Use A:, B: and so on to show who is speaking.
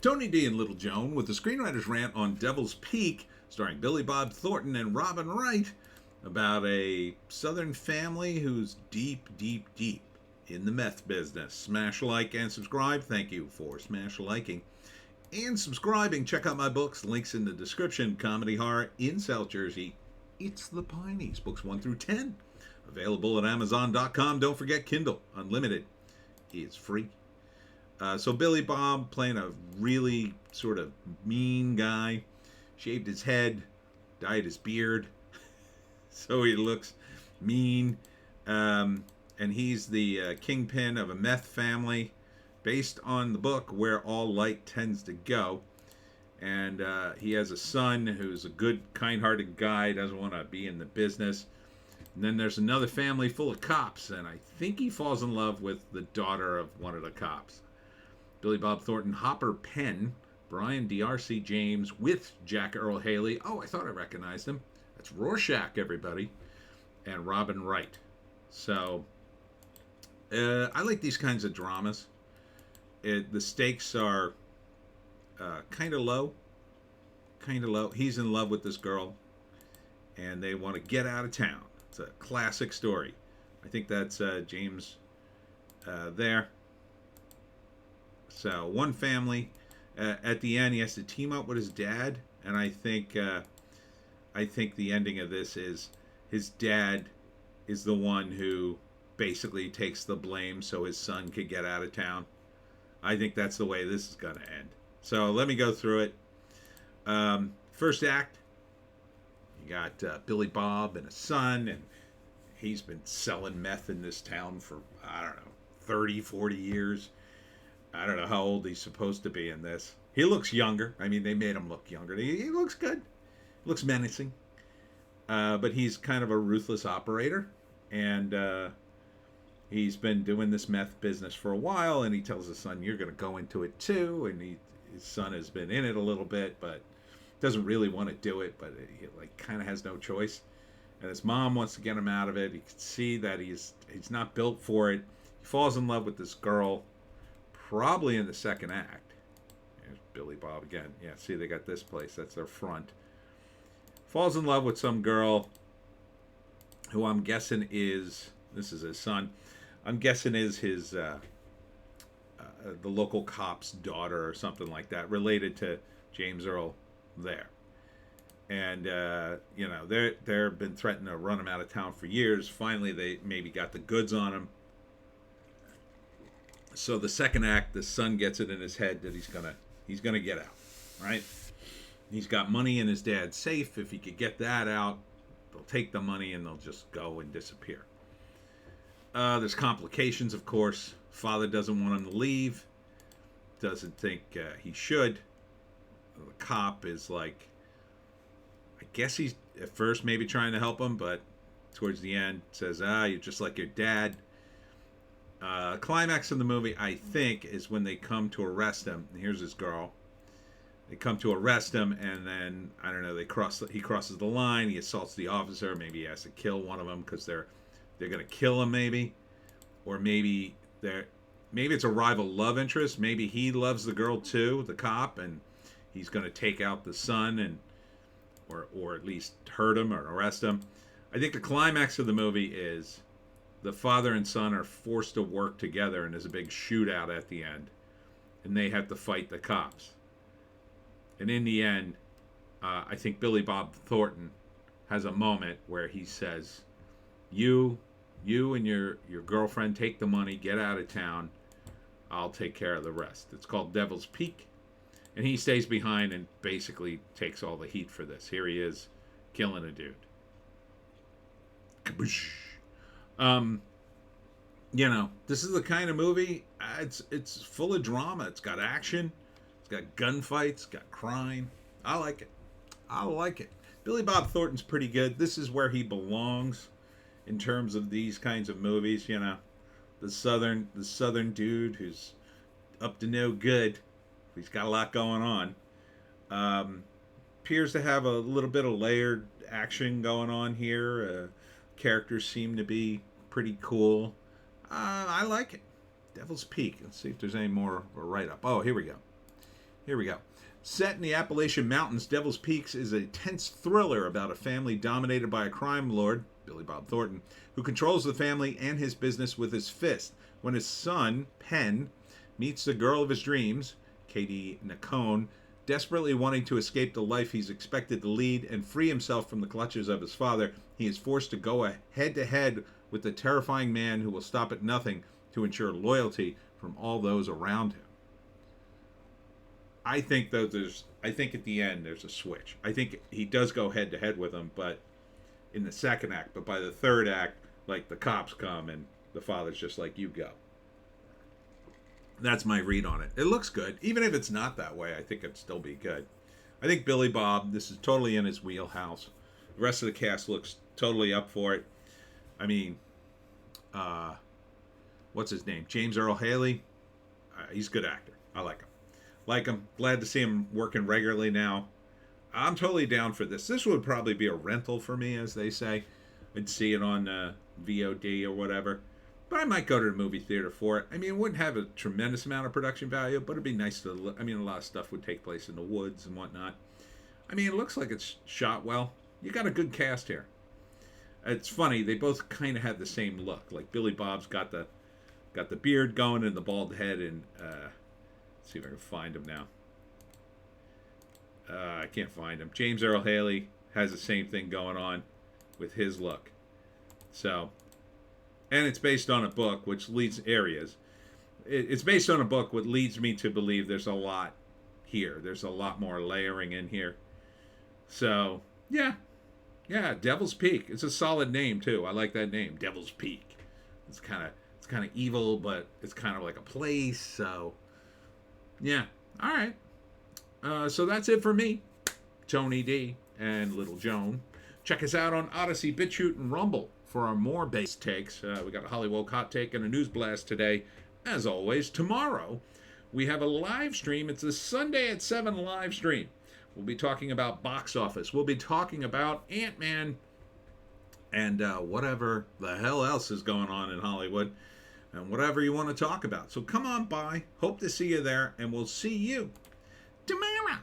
A: Tony D and Little Joan with the Screenwriter's Rant on Devil's Peak, starring Billy Bob Thornton and Robin Wright, about a southern family who's deep, deep, deep in the meth business. Smash like and subscribe. Thank you for smash liking and subscribing. Check out my books. Links in the description. Comedy horror in South Jersey. It's the Pineys. Books 1 through 10. Available at Amazon.com. Don't forget Kindle Unlimited is free. So Billy Bob playing a really sort of mean guy. Shaved his head, dyed his beard, so he looks mean. And he's the kingpin of a meth family based on the book Where All Light Tends to Go. And he has a son who's a good, kind-hearted guy, doesn't want to be in the business. And then there's another family full of cops, and I think he falls in love with the daughter of one of the cops. Billy Bob Thornton, Hopper Penn, Brian D.R.C. James with Jack Earl Haley. Oh, I thought I recognized him. That's Rorschach, everybody. And Robin Wright. So, I like these kinds of dramas. The stakes are kind of low. Kind of low. He's in love with this girl, and they want to get out of town. It's a classic story. I think that's James there. So one family, at the end, he has to team up with his dad, and I think the ending of this is his dad is the one who basically takes the blame so his son could get out of town. I think that's the way this is going to end. So let me go through it. First act, you got Billy Bob and a son, and he's been selling meth in this town for, I don't know, 30, 40 years. I don't know how old he's supposed to be in this. He looks younger. I mean, they made him look younger. He looks good. He looks menacing. But he's kind of a ruthless operator. And he's been doing this meth business for a while. And he tells his son, you're going to go into it too. And his son has been in it a little bit, but doesn't really want to do it. But he kind of has no choice. And his mom wants to get him out of it. You can see that he's not built for it. He falls in love with this girl. Probably in the second act. There's Billy Bob again. Yeah, see, they got this place. That's their front. Falls in love with some girl who I'm guessing is, this is his son, I'm guessing is his, the local cop's daughter or something like that, related to James Earl there. And, they've been threatening to run him out of town for years. Finally, they maybe got the goods on him. So the second act, the son gets it in his head that he's gonna get out, right? He's got money in his dad's safe. If he could get that out, they'll take the money and they'll just go and disappear. There's complications, of course. Father doesn't want him to leave. Doesn't think he should. The cop is like, I guess he's at first maybe trying to help him, but towards the end says, you're just like your dad. Climax of the movie, I think, is when they come to arrest him. And here's his girl. They come to arrest him, and then I don't know. He crosses the line. He assaults the officer. Maybe he has to kill one of them because they're gonna kill him. Maybe, or maybe it's a rival love interest. Maybe he loves the girl too, the cop, and he's gonna take out the son and or at least hurt him or arrest him. I think the climax of the movie is the father and son are forced to work together, and there's a big shootout at the end, and they have to fight the cops. And in the end, I think Billy Bob Thornton has a moment where he says, you and your girlfriend take the money, get out of town, I'll take care of the rest. It's called Devil's Peak, and he stays behind and basically takes all the heat for this. Here he is, killing a dude. Kaboosh. This is the kind of movie, it's full of drama. It's got action, it's got gunfights, it's got crime. I like it. Billy Bob Thornton's pretty good. This is where he belongs in terms of these kinds of movies, the southern dude who's up to no good. He's got a lot going on. Appears to have a little bit of layered action going on here. Characters seem to be pretty cool. I like it. Devil's Peak. Let's see if there's any more of a write-up. Oh, here we go. Here we go. Set in the Appalachian Mountains, Devil's Peaks is a tense thriller about a family dominated by a crime lord, Billy Bob Thornton, who controls the family and his business with his fist. When his son, Penn, meets the girl of his dreams, Katie Nacone, desperately wanting to escape the life he's expected to lead and free himself from the clutches of his father, he is forced to go head-to-head with the terrifying man who will stop at nothing to ensure loyalty from all those around him. I think at the end there's a switch. I think he does go head-to-head with him, but in the second act. But by the third act, like, the cops come and the father's just like, you go. That's my read on it. It looks good. Even if it's not that way, I think it'd still be good. I think Billy Bob, this is totally in his wheelhouse. The rest of the cast looks totally up for it. I mean, what's his name? James Earl Haley. He's a good actor. I like him. Glad to see him working regularly now. I'm totally down for this. This would probably be a rental for me, as they say. I'd see it on VOD or whatever. But I might go to the movie theater for it. I mean, it wouldn't have a tremendous amount of production value, but it'd be nice to... I mean, a lot of stuff would take place in the woods and whatnot. I mean, it looks like it's shot well. You got a good cast here. It's funny, they both kind of had the same look. Like, Billy Bob's got the beard going and the bald head, and let's see if I can find him now. I can't find him. James Earl Haley has the same thing going on with his look. So... And it's based on a book, which leads areas. It's based on a book, which leads me to believe there's a lot here. There's a lot more layering in here. So, yeah, Devil's Peak. It's a solid name too. I like that name, Devil's Peak. It's kind of evil, but it's kind of like a place. So, yeah, all right. So that's it for me, Tony D and Little Joan. Check us out on Odysee, Bitchute, and Rumble for our more base takes. We got a Hollywoke hot take and a news blast today. As always, tomorrow we have a live stream. It's a Sunday at 7 live stream. We'll be talking about box office. We'll be talking about Ant-Man and whatever the hell else is going on in Hollywood and whatever you want to talk about. So come on by. Hope to see you there, and we'll see you tomorrow.